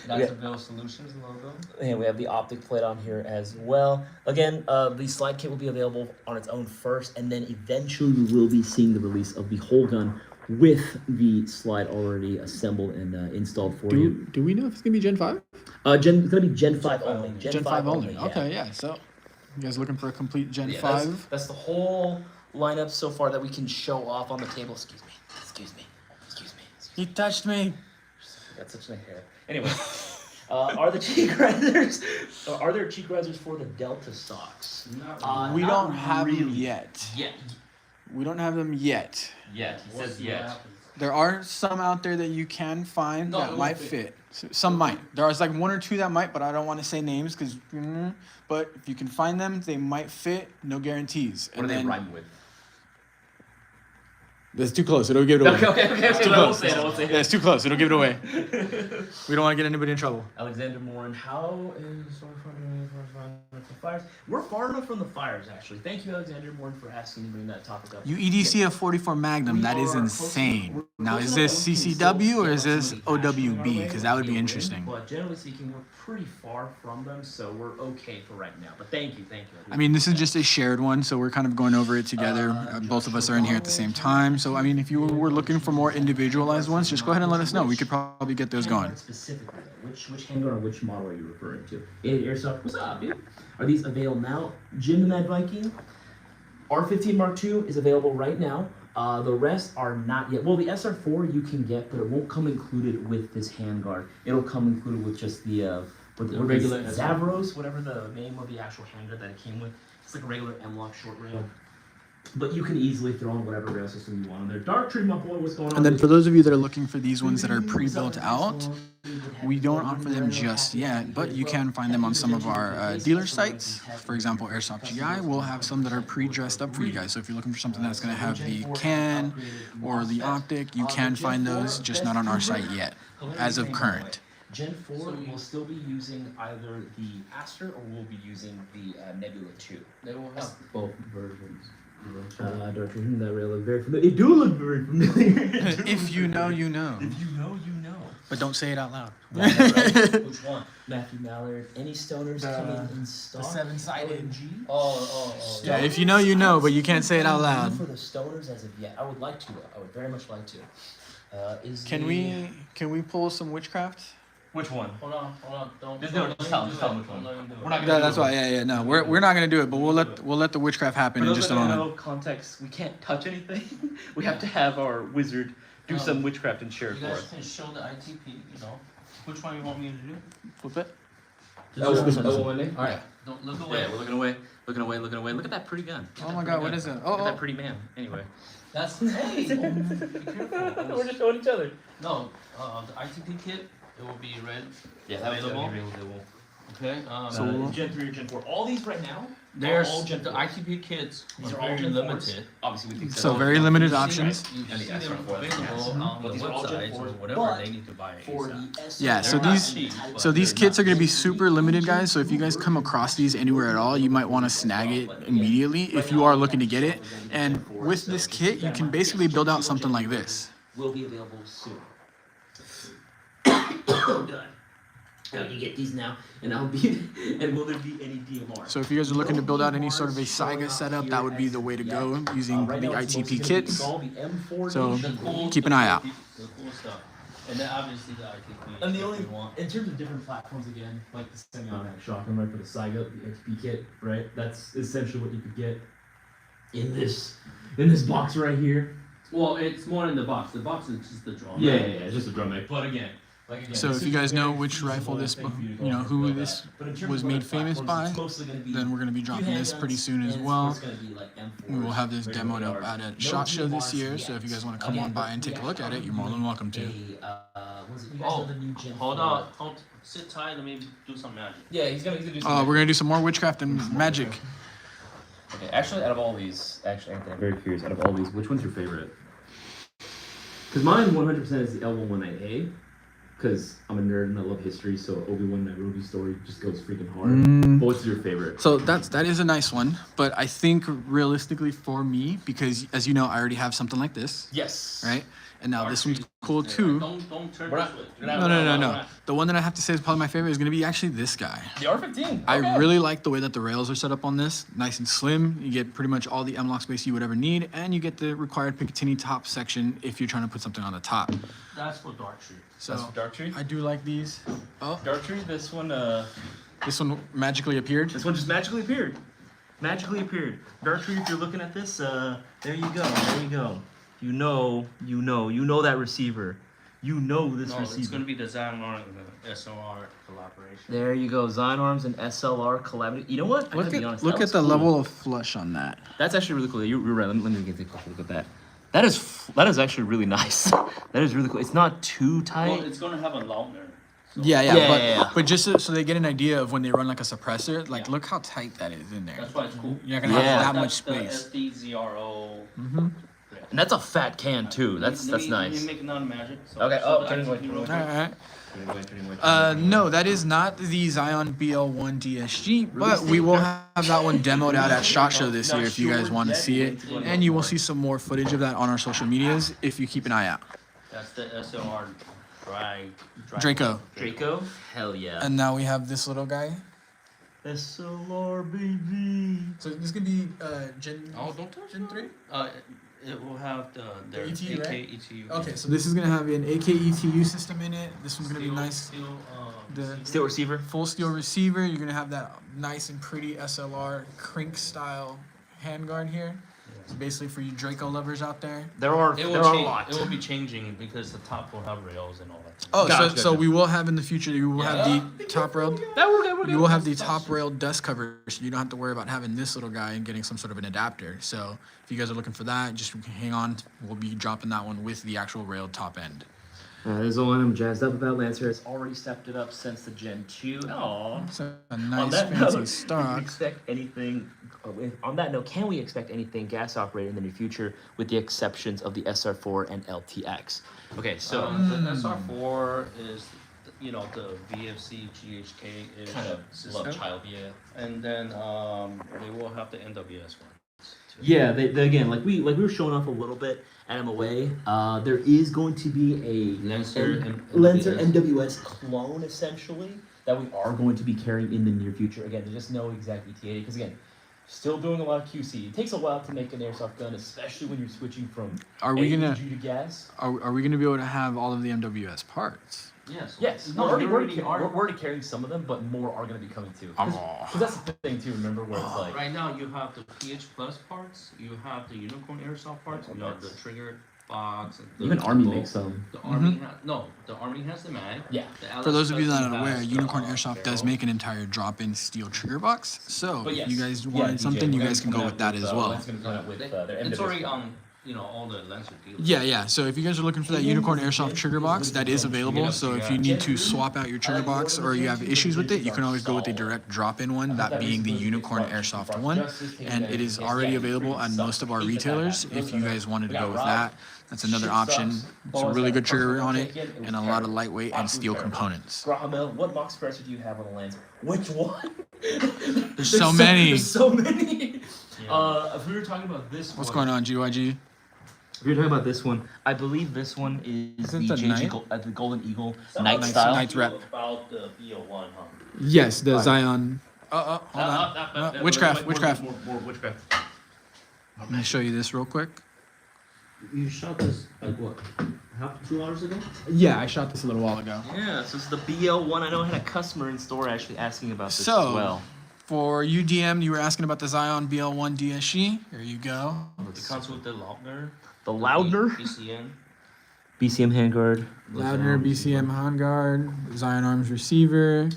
[SPEAKER 2] That's a Veil Solutions logo.
[SPEAKER 1] And we have the optic plate on here as well. Again, the slide kit will be available on its own first, and then eventually we will be seeing the release of the whole gun with the slide already assembled and installed for you.
[SPEAKER 3] Do we know if it's gonna be Gen 5?
[SPEAKER 1] It's gonna be Gen 5 only.
[SPEAKER 3] Gen 5 only.
[SPEAKER 1] yeah.
[SPEAKER 3] Okay, yeah. So you guys looking for a complete Gen
[SPEAKER 1] Yeah,
[SPEAKER 3] 5?
[SPEAKER 1] That's the whole lineup so far that we can show off on the table. Excuse me.
[SPEAKER 3] He touched me.
[SPEAKER 1] Got such a hair. Anyway, are the cheek risers? Are there cheek risers for the Delta socks?
[SPEAKER 3] We
[SPEAKER 1] not
[SPEAKER 3] don't have them
[SPEAKER 1] really.
[SPEAKER 3] yet.
[SPEAKER 1] Yet.
[SPEAKER 3] We don't have them yet.
[SPEAKER 1] Yet. He says yet.
[SPEAKER 3] There are some out there that you can find
[SPEAKER 2] No,
[SPEAKER 3] that
[SPEAKER 2] it
[SPEAKER 3] might
[SPEAKER 2] won't
[SPEAKER 3] fit. Some might. There's like one or two that might, but I don't want to say names because. But if you can find them, they might fit. No guarantees.
[SPEAKER 1] What do they rhyme with?
[SPEAKER 3] That's too close. It'll give it away.
[SPEAKER 1] Okay.
[SPEAKER 3] Too
[SPEAKER 1] I won't
[SPEAKER 3] close.
[SPEAKER 1] say it. I won't say
[SPEAKER 3] Yeah,
[SPEAKER 1] it.
[SPEAKER 3] it's too close. It'll give it away. We don't want to get anybody in trouble.
[SPEAKER 1] Alexander Morin, how is the fires? We're far enough from the fires, actually. Thank you, Alexander Morin, for asking to bring that topic up.
[SPEAKER 3] You EDC a 44 Magnum. That is insane. Now, is this CCW or is this OWB? Because that would be interesting.
[SPEAKER 1] But generally speaking, we're pretty far from them, so we're okay for right now. But thank you.
[SPEAKER 3] I mean, this is just a shared one, so we're kind of going over it together. Both of us are in here at the same time. So, I mean, if you were looking for more individualized ones, just go ahead and let us know. We could probably get those going.
[SPEAKER 1] Specifically, though, which handgun or which model are you referring to? 88 Airsoft, what's up, dude? Are these available now? Jim the Mad Viking, R15 Mark II is available right now. The rest are not yet. Well, the SR4 you can get, but it won't come included with this handguard. It'll come included with just the
[SPEAKER 2] regular
[SPEAKER 1] Zavros, whatever the name of the actual handguard that it came with. It's like a regular M-Lock short rail. But you can easily throw on whatever rail system you want on there. Dark Tree, my boy, what's going on?
[SPEAKER 3] And then for those of you that are looking for these ones that are pre-built out, we don't offer them just yet, but you can find them on some of our dealer sites. For example, Airsoft GI will have some that are pre-dressed up for you guys. So if you're looking for something that's going to have the can or the optic, you can find those, just not on our site yet, as of current.
[SPEAKER 1] Gen 4 will still be using either the Aster or we'll be using the Nebula 2.
[SPEAKER 2] They will have both versions.
[SPEAKER 1] Dark Tree, that rail look very familiar. It do look very familiar.
[SPEAKER 3] If you know, you know.
[SPEAKER 1] If you know, you know.
[SPEAKER 3] But don't say it out loud.
[SPEAKER 1] Which one? Matthew Mallard. Any stoners coming in stock?
[SPEAKER 3] seven-sided.
[SPEAKER 1] OMG?
[SPEAKER 2] Oh.
[SPEAKER 3] Yeah, if you know, you know, but you can't say it out loud.
[SPEAKER 1] For the stoners as of yet, I would like to. I would very much like to.
[SPEAKER 3] Can we pull some witchcraft?
[SPEAKER 1] Which one?
[SPEAKER 2] Hold on. Don't.
[SPEAKER 1] Just do it. Just tell him which one. We're not
[SPEAKER 3] Yeah, that's why. Yeah. No, we're not gonna do it, but we'll let the witchcraft happen in just a moment.
[SPEAKER 1] No context. We can't touch anything. We have to have our wizard do some witchcraft and share it
[SPEAKER 2] You
[SPEAKER 1] for
[SPEAKER 2] guys
[SPEAKER 1] us.
[SPEAKER 2] can show the ITP. You know, which one you want me to do?
[SPEAKER 3] Flip it.
[SPEAKER 1] This one.
[SPEAKER 2] All right. Don't look away.
[SPEAKER 1] Yeah, we're looking away. Look at that pretty gun.
[SPEAKER 3] Oh my God, what is it?
[SPEAKER 1] Look at that
[SPEAKER 3] Oh.
[SPEAKER 1] pretty man. Anyway.
[SPEAKER 2] That's hey. Be careful.
[SPEAKER 1] We're just showing each other.
[SPEAKER 2] No, the ITP kit. It will be red.
[SPEAKER 1] Yeah,
[SPEAKER 2] that'll be
[SPEAKER 1] available.
[SPEAKER 2] Okay.
[SPEAKER 3] So-
[SPEAKER 1] Gen 3 or Gen 4. All these right now
[SPEAKER 2] There's
[SPEAKER 1] all Gen
[SPEAKER 2] the
[SPEAKER 1] 4s.
[SPEAKER 2] ITP kits
[SPEAKER 1] These
[SPEAKER 2] are
[SPEAKER 1] are all
[SPEAKER 2] very
[SPEAKER 1] Gen 4s.
[SPEAKER 2] limited.
[SPEAKER 1] Obviously, we think
[SPEAKER 3] So very limited options.
[SPEAKER 2] You
[SPEAKER 1] And the
[SPEAKER 2] see them
[SPEAKER 1] SR4,
[SPEAKER 2] available on the
[SPEAKER 1] But these are all Gen
[SPEAKER 2] websites or
[SPEAKER 1] 4s,
[SPEAKER 2] whatever.
[SPEAKER 1] but
[SPEAKER 2] They need to buy it.
[SPEAKER 1] For the
[SPEAKER 2] ASAP.
[SPEAKER 1] S.
[SPEAKER 3] Yeah, so
[SPEAKER 2] They're not
[SPEAKER 3] these-
[SPEAKER 2] cheap,
[SPEAKER 3] So
[SPEAKER 2] but
[SPEAKER 3] these
[SPEAKER 2] they're
[SPEAKER 3] kits are
[SPEAKER 2] not
[SPEAKER 3] gonna be
[SPEAKER 2] cheap.
[SPEAKER 3] super limited, guys. So if you guys come across these anywhere at all, you might want to snag it immediately if you are looking to get it. And with this kit, you can basically build out something like this.
[SPEAKER 1] Will be available soon. Done. You get these now, and I'll be. And will there be any DMR?
[SPEAKER 3] So if you guys are looking to build out any sort of a Saiga setup, that would be the way to go using the ITP kits. So keep an eye out.
[SPEAKER 2] The cool stuff. And then obviously the ITP.
[SPEAKER 1] And the
[SPEAKER 2] if
[SPEAKER 1] only,
[SPEAKER 2] you want.
[SPEAKER 1] in terms of different platforms again, like the semi-automatic shotgun, right, for the Saiga, the XP kit, right? That's essentially what you could get in this box right here.
[SPEAKER 2] Well, it's more in the box. The box is just the drum.
[SPEAKER 1] Yeah, just a drum mag. But again,
[SPEAKER 3] So if you guys know which rifle this, who this was made famous by, then we're gonna be dropping this pretty soon as well. We will have this demoed up at SHOT Show this year, so if you guys want to come on by and take a look at it, you're more than welcome to.
[SPEAKER 2] Oh, hold on. Sit tight. Let me do some magic.
[SPEAKER 1] Yeah, he's gonna do some.
[SPEAKER 3] We're gonna do some more witchcraft and magic.
[SPEAKER 1] Okay, actually, out of all these, Anthony, I'm very curious. Out of all these, which one's your favorite? Because mine 100% is the L119A. Because I'm a nerd and I love history, so Obi-Wan Nairobi story just goes freaking hard. But what's your favorite?
[SPEAKER 3] So that is a nice one, but I think realistically for me, because as you know, I already have something like this,
[SPEAKER 1] Yes.
[SPEAKER 3] right? And now this one's cool too.
[SPEAKER 2] Don't turn
[SPEAKER 1] We're
[SPEAKER 2] this
[SPEAKER 1] not-
[SPEAKER 2] way.
[SPEAKER 1] we're not-
[SPEAKER 3] No, no, no,
[SPEAKER 1] we're
[SPEAKER 3] no.
[SPEAKER 1] not-
[SPEAKER 3] The one that I have to say is probably my favorite is gonna be actually this guy.
[SPEAKER 1] The R15.
[SPEAKER 3] I
[SPEAKER 1] okay.
[SPEAKER 3] really like the way that the rails are set up on this. Nice and slim. You get pretty much all the M-LOK space you would ever need, and you get the required Picatinny top section if you're trying to put something on the top.
[SPEAKER 2] That's for Darktree.
[SPEAKER 3] So
[SPEAKER 1] That's for Darktree.
[SPEAKER 3] I do like these. Oh,
[SPEAKER 1] Darktree. This one.
[SPEAKER 3] this one magically appeared.
[SPEAKER 1] This one just magically appeared. Magically appeared. Darktree. If you're looking at this, there you go. There you go. You know that receiver. You know this
[SPEAKER 2] No,
[SPEAKER 1] receiver.
[SPEAKER 2] it's gonna be the Xionar and the SLR collaboration.
[SPEAKER 1] There you go. Zion Arms and SLR collab. You know what? I gotta be honest,
[SPEAKER 3] Look
[SPEAKER 1] that
[SPEAKER 3] at the
[SPEAKER 1] looks cool.
[SPEAKER 3] level of flush on that.
[SPEAKER 1] That's actually really cool. You're right. Let me get a closer look at that. That is actually really nice. That is really cool. It's not too tight.
[SPEAKER 2] Well, it's gonna have a Lautner. So
[SPEAKER 3] Yeah,
[SPEAKER 1] Yeah,
[SPEAKER 3] but
[SPEAKER 1] yeah.
[SPEAKER 3] but just so they get an idea of when they run like a suppressor, like look how tight that is in there.
[SPEAKER 2] That's why it's cool.
[SPEAKER 3] You're not gonna
[SPEAKER 1] Yeah.
[SPEAKER 3] have that much
[SPEAKER 2] That's
[SPEAKER 3] space.
[SPEAKER 2] The SDZRO.
[SPEAKER 3] Mm-hmm.
[SPEAKER 1] And that's a fat can too. That's
[SPEAKER 2] Let me
[SPEAKER 1] nice.
[SPEAKER 2] make another magic. So,
[SPEAKER 1] Okay,
[SPEAKER 2] so
[SPEAKER 1] oh,
[SPEAKER 2] that
[SPEAKER 1] turning
[SPEAKER 2] I
[SPEAKER 1] away,
[SPEAKER 2] can
[SPEAKER 1] turning
[SPEAKER 2] do
[SPEAKER 3] All
[SPEAKER 2] real quick.
[SPEAKER 3] right. No, that is not the Zion BL1 DSG, but we will have that one demoed out at SHOT Show this year if you guys want to see it, and you will see some more footage of that on our social medias if you keep an eye out.
[SPEAKER 2] That's the SLR dry.
[SPEAKER 3] Draco.
[SPEAKER 1] Draco. Hell yeah.
[SPEAKER 3] And now we have this little guy.
[SPEAKER 1] SLR baby.
[SPEAKER 3] So this is gonna be Gen.
[SPEAKER 2] Oh, don't touch
[SPEAKER 3] Gen 3.
[SPEAKER 2] It will have their
[SPEAKER 3] ETU,
[SPEAKER 2] AK
[SPEAKER 3] right?
[SPEAKER 2] ETU.
[SPEAKER 3] Okay, so this is gonna have an AK ETU system in it. This one's gonna be nice.
[SPEAKER 2] Steel,
[SPEAKER 3] The
[SPEAKER 1] Steel receiver.
[SPEAKER 3] full steel receiver. You're gonna have that nice and pretty SLR crank style handguard here. So basically for you Draco lovers out there.
[SPEAKER 1] There are
[SPEAKER 2] It
[SPEAKER 1] there
[SPEAKER 2] will
[SPEAKER 1] are a
[SPEAKER 2] change.
[SPEAKER 1] lot.
[SPEAKER 2] It will be changing because the top will have rails and all that.
[SPEAKER 3] Oh,
[SPEAKER 1] Gotcha,
[SPEAKER 3] so
[SPEAKER 1] gotcha.
[SPEAKER 3] we will have in the future. You will have the top rail. You will have the top rail dust cover, so you don't have to worry about having this little guy and getting some sort of an adapter. So if you guys are looking for that, just hang on. We'll be dropping that one with the actual railed top end.
[SPEAKER 1] There's the one I'm jazzed up about. Lancer has already stepped it up since the Gen 2. Aww.
[SPEAKER 3] So a
[SPEAKER 1] On
[SPEAKER 3] nice
[SPEAKER 1] that
[SPEAKER 3] fancy
[SPEAKER 1] note,
[SPEAKER 3] stock.
[SPEAKER 1] Can we expect anything? On that note, can we expect anything gas operated in the near future, with the exceptions of the SR4 and LTX? Okay, so
[SPEAKER 2] the SR4 is, the VFC GHK is
[SPEAKER 1] kind of
[SPEAKER 2] system.
[SPEAKER 1] love child, yeah.
[SPEAKER 2] And then they will have the NWS one.
[SPEAKER 1] Yeah, they again, like we were showing off a little bit at MOA. There is going to be a
[SPEAKER 2] Lancer
[SPEAKER 1] Lancer NWS clone essentially that we are going to be carrying in the near future. Again, there's just no exact ETA because again, still doing a lot of QC. It takes a while to make an airsoft gun, especially when you're switching from
[SPEAKER 3] Are we gonna
[SPEAKER 1] AEG to gas.
[SPEAKER 3] are we gonna be able to have all of the MWS parts?
[SPEAKER 1] Yes,
[SPEAKER 2] No,
[SPEAKER 1] we're
[SPEAKER 2] you
[SPEAKER 1] already
[SPEAKER 2] are.
[SPEAKER 1] we're already carrying some of them, but more are going to be coming too.
[SPEAKER 3] Oh.
[SPEAKER 1] Because that's the thing too. Remember where it's like
[SPEAKER 2] Right now, you have the PH Plus parts, you have the Unicorn Airsoft parts, you have the trigger box. The
[SPEAKER 1] even Army
[SPEAKER 2] bolt.
[SPEAKER 1] makes some.
[SPEAKER 2] The Army the Army has the mag.
[SPEAKER 1] Yeah.
[SPEAKER 2] The
[SPEAKER 3] For those of you that
[SPEAKER 2] LS
[SPEAKER 3] aren't aware,
[SPEAKER 2] has the,
[SPEAKER 3] Unicorn Airsoft does
[SPEAKER 2] barrel.
[SPEAKER 3] make an entire drop-in steel trigger box. So
[SPEAKER 1] But yes,
[SPEAKER 3] if you guys
[SPEAKER 1] yeah,
[SPEAKER 3] wanted
[SPEAKER 1] DJ,
[SPEAKER 3] something, you
[SPEAKER 1] we're
[SPEAKER 3] guys can
[SPEAKER 1] gonna
[SPEAKER 3] go
[SPEAKER 1] come
[SPEAKER 3] with
[SPEAKER 1] out
[SPEAKER 3] that as well.
[SPEAKER 1] Lancer's gonna come out with, their
[SPEAKER 2] It's
[SPEAKER 1] MWS.
[SPEAKER 2] already on, all the Lancer dealers.
[SPEAKER 3] Yeah. So if you guys are looking for that Unicorn Airsoft trigger box, that is available. So if you need to swap out your trigger box or you have issues with it, you can always go with the direct drop-in one, that being the Unicorn Airsoft one. And it is already available on most of our retailers. If you guys wanted to go with that, that's another option. It's a really good trigger on it and a lot of lightweight and steel components.
[SPEAKER 1] Grahamel, what box compressor do you have on the Lancer? Which one?
[SPEAKER 3] There's so many.
[SPEAKER 1] There's so many.
[SPEAKER 2] If we were talking about this
[SPEAKER 3] What's going on, GYG?
[SPEAKER 1] If you're talking about this one, I believe this one is the
[SPEAKER 3] Isn't it
[SPEAKER 1] JG
[SPEAKER 3] Knight?
[SPEAKER 1] the Golden Eagle
[SPEAKER 3] Night
[SPEAKER 1] Night style.
[SPEAKER 3] Knight's rep.
[SPEAKER 2] About the BO1, huh?
[SPEAKER 3] Yes, the
[SPEAKER 1] Right.
[SPEAKER 3] Zion. Hold on. Witchcraft.
[SPEAKER 2] More witchcraft.
[SPEAKER 3] Let me show you this real quick.
[SPEAKER 2] You shot this, like what, 2 hours ago?
[SPEAKER 3] Yeah, I shot this a little while ago.
[SPEAKER 1] Yeah, so this is the BL1. I know I had a customer in store actually asking about this
[SPEAKER 3] So,
[SPEAKER 1] as well.
[SPEAKER 3] For UDM, you were asking about the Zion BL1 DSG. Here you go.
[SPEAKER 2] It comes with the Lautner.
[SPEAKER 1] The Loudner,
[SPEAKER 2] BCN.
[SPEAKER 1] BCM handguard.
[SPEAKER 3] Loudner BCM handguard, Zion Arms receiver,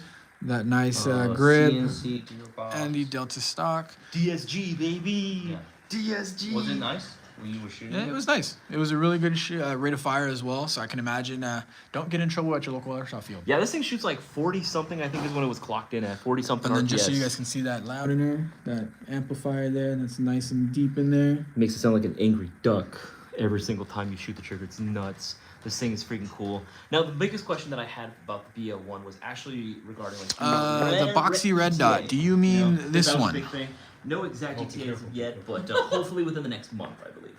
[SPEAKER 3] that nice grip,
[SPEAKER 2] CNC gearbox.
[SPEAKER 3] and the Delta stock.
[SPEAKER 1] DSG, baby.
[SPEAKER 2] Yeah.
[SPEAKER 1] DSG.
[SPEAKER 2] Was it nice when you were shooting
[SPEAKER 3] Yeah, it was nice. It was a really good rate of fire as well, so I can imagine don't get in trouble at your local airsoft field.
[SPEAKER 1] Yeah, this thing shoots like 40 something. I think is when it was clocked in at 40 something.
[SPEAKER 3] And then
[SPEAKER 1] RPS.
[SPEAKER 3] just so you guys can see that Loudner, that amplifier there, that's nice and deep in there.
[SPEAKER 1] Makes it sound like an angry duck every single time you shoot the trigger. It's nuts. This thing is freaking cool. Now, the biggest question that I had about the BL1 was actually regarding like
[SPEAKER 3] The boxy red dot. Do you mean this
[SPEAKER 1] that was a
[SPEAKER 3] one?
[SPEAKER 1] big thing. No exact
[SPEAKER 2] Oh, be
[SPEAKER 1] ETAs
[SPEAKER 2] careful.
[SPEAKER 1] yet, but hopefully within the next month, I believe.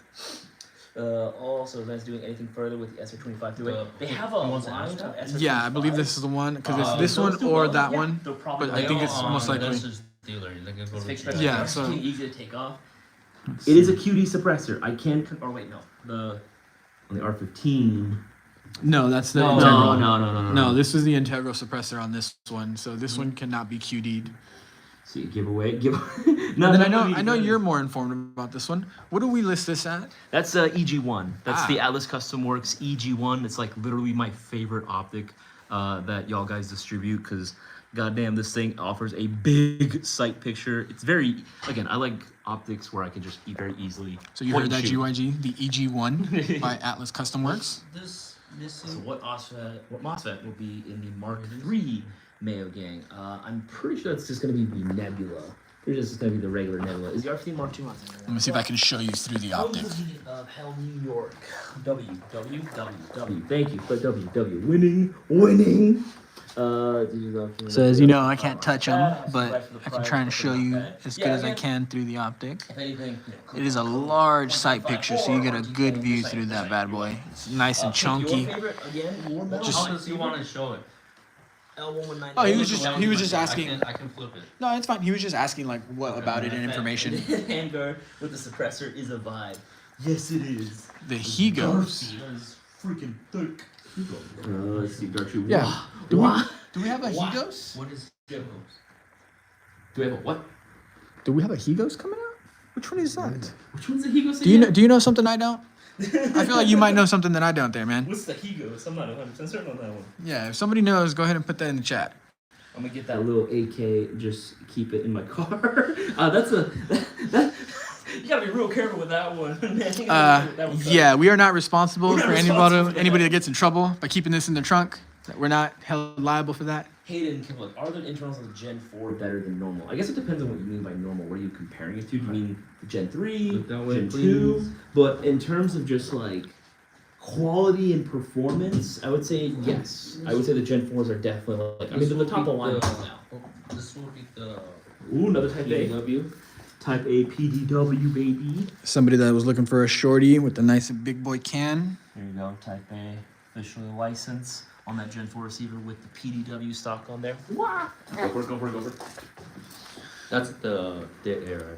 [SPEAKER 1] Also, is doing anything further with the SR25 through it? They have a
[SPEAKER 2] Who wants to
[SPEAKER 1] line
[SPEAKER 2] ask
[SPEAKER 1] of
[SPEAKER 2] that?
[SPEAKER 1] SR25s.
[SPEAKER 3] Yeah, I believe this is the one because it's this
[SPEAKER 1] Those
[SPEAKER 3] one
[SPEAKER 1] do
[SPEAKER 3] or
[SPEAKER 1] well,
[SPEAKER 3] that
[SPEAKER 1] yeah,
[SPEAKER 3] one.
[SPEAKER 1] they're probably
[SPEAKER 3] but I think it's most likely-
[SPEAKER 2] Dealer. You can go
[SPEAKER 1] It's
[SPEAKER 2] to
[SPEAKER 1] fixed
[SPEAKER 2] the-
[SPEAKER 1] pressure.
[SPEAKER 3] Yeah,
[SPEAKER 1] It's
[SPEAKER 3] so-
[SPEAKER 1] really easy to take off. It is a QD suppressor. I can. Or wait, no. On the R15.
[SPEAKER 3] No, that's the
[SPEAKER 1] No,
[SPEAKER 3] integral.
[SPEAKER 1] no.
[SPEAKER 3] No, this is the integral suppressor on this one, so this one cannot be QD'd.
[SPEAKER 1] See, giveaway. No,
[SPEAKER 3] And then
[SPEAKER 1] no,
[SPEAKER 3] I know you're more informed about this one. What do we list this at?
[SPEAKER 1] That's EG1. That's
[SPEAKER 3] Ah.
[SPEAKER 1] the Atlas Custom Works EG1. It's like literally my favorite optic that y'all guys distribute because goddamn, this thing offers a big sight picture. It's very, again, I like optics where I can just very easily.
[SPEAKER 3] So you
[SPEAKER 1] point
[SPEAKER 3] heard that
[SPEAKER 1] and shoot.
[SPEAKER 3] GYG, the EG1 by Atlas Custom Works.
[SPEAKER 2] This
[SPEAKER 1] So
[SPEAKER 2] missing.
[SPEAKER 1] what MOSFET will be in the Mark III Mayo Gang? I'm pretty sure that's just gonna be the Nebula. It's just gonna be the regular Nebula. Is the R15 Mark II on there?
[SPEAKER 3] Let me see if I can show you through the optic.
[SPEAKER 1] Of Hell, New York. W. Thank you. But W. Winning.
[SPEAKER 3] So as you know, I can't touch them, but I can try and show you as good as I can through the optic.
[SPEAKER 1] If anything,
[SPEAKER 3] It is a large sight picture, so you get a good view through that bad boy. It's nice and chunky.
[SPEAKER 1] Your favorite, again, your metal?
[SPEAKER 3] Just-
[SPEAKER 2] How does he want to show it?
[SPEAKER 1] L119.
[SPEAKER 3] Oh, he was just asking.
[SPEAKER 2] I can flip it.
[SPEAKER 3] No, it's fine. He was just asking like what about it and information.
[SPEAKER 1] Handguard with the suppressor is a vibe. Yes, it is.
[SPEAKER 3] The Hegos.
[SPEAKER 1] That is freaking thick. Let's see, Gertrude.
[SPEAKER 3] Yeah. Do we have a
[SPEAKER 1] Why?
[SPEAKER 3] Hegos?
[SPEAKER 2] What is Jebos?
[SPEAKER 1] Do we have a what?
[SPEAKER 3] Do we have a Hegos coming out? Which one is that?
[SPEAKER 1] Which one's the Hegos
[SPEAKER 3] Do you know something I don't? I feel like you might know something that I don't there, man.
[SPEAKER 1] What's the Hegos? I'm not 100% certain on that one.
[SPEAKER 3] Yeah, if somebody knows, go ahead and put that in the chat.
[SPEAKER 1] I'm gonna get that little AK, just keep it in my car. You gotta be real careful with that one.
[SPEAKER 3] Yeah, we are not responsible
[SPEAKER 1] We're not
[SPEAKER 3] for
[SPEAKER 1] responsible for that.
[SPEAKER 3] anybody that gets in trouble by keeping this in the trunk. We're not held liable for that.
[SPEAKER 1] Hayden, like, are the internals of the Gen 4 better than normal? I guess it depends on what you mean by normal. What are you comparing it to? Do you mean the Gen 3,
[SPEAKER 2] Look that way,
[SPEAKER 1] Gen
[SPEAKER 2] please.
[SPEAKER 1] 2? But in terms of just like quality and performance, I would say yes. I would say the Gen 4s are definitely like, I mean, they're the top of the line now.
[SPEAKER 2] This will be the.
[SPEAKER 1] Ooh, another Type A.
[SPEAKER 2] PDW.
[SPEAKER 1] Type A PDW, baby.
[SPEAKER 3] Somebody that was looking for a shorty with a nice big boy can.
[SPEAKER 1] There you go, Type A, officially licensed on that Gen 4 receiver with the PDW stock on there. Wah! Go for it.
[SPEAKER 2] That's the dead air.